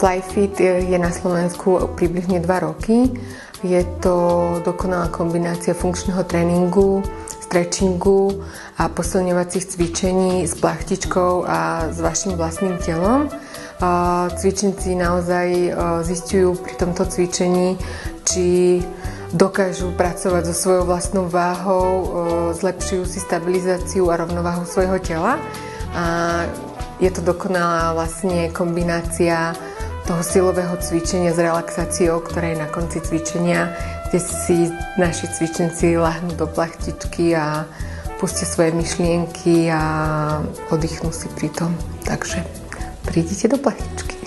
Flyfit je na Slovensku približne 2 roky. Je to dokonalá kombinácia funkčného tréningu, stretchingu a posilňovacích cvičení s plachtičkou a s vašim vlastným telom. Cvičníci naozaj zistujú pri tomto cvičení, či dokážu pracovať so svojou vlastnou váhou, zlepšujú si stabilizáciu a rovnováhu svojho tela. A je to dokonalá vlastne kombinácia toho silového cvičenia s relaxáciou, ktorá je na konci cvičenia, kde si naši cvičenci ľahnú do plachtičky a pustia svoje myšlienky a oddychnú si pri tom. Takže prídite do plachtičky.